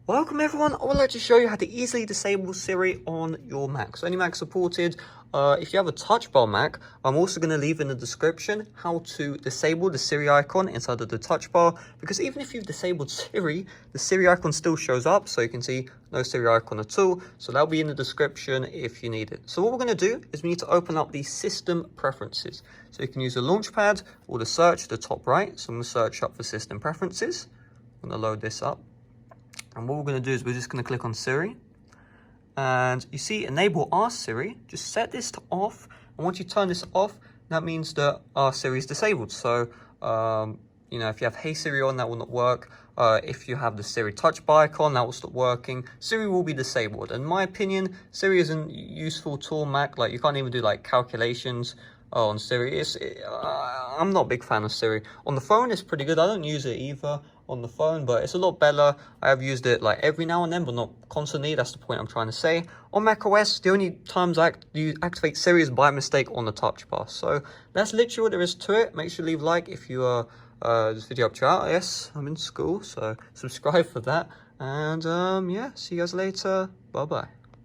Welcome everyone, I would like to show you how to easily disable Siri on your Mac. So any Mac supported, if you have a touch bar Mac, I'm also going to leave in the description how to disable the Siri icon inside of the touch bar, because even if you've disabled Siri, the Siri icon still shows up, so you can see no Siri icon at all. So that'll be in the description if you need it. So what we're going to do is we need to open up the system preferences. So you can use the launchpad or the search at the top right. So I'm going to search up for system preferences. I'm going to load this up. And what we're going to do is we're just going to click on Siri. And you see enable Ask Siri. Just set this to off. And once you turn this off, that means that Ask Siri is disabled. So, you know, if you have Hey Siri on, that will not work. If you have the Siri touch bar icon, that will stop working. Siri will be disabled. In my opinion, Siri isn't useful tool on Mac. Like, you can't even do like calculations on Siri. I'm not a big fan of Siri. On the phone, it's pretty good. I don't use it either on the phone, but it's a lot better. I have used it like every now and then, but not constantly. That's the point I'm trying to say. On macOS, the only times you activate Siri is by mistake on the touch bar. So that's literally what there is to it. Make sure to leave a like if you this video up to you out. Yes, I'm in school, so subscribe for that. And yeah, see you guys later. Bye bye.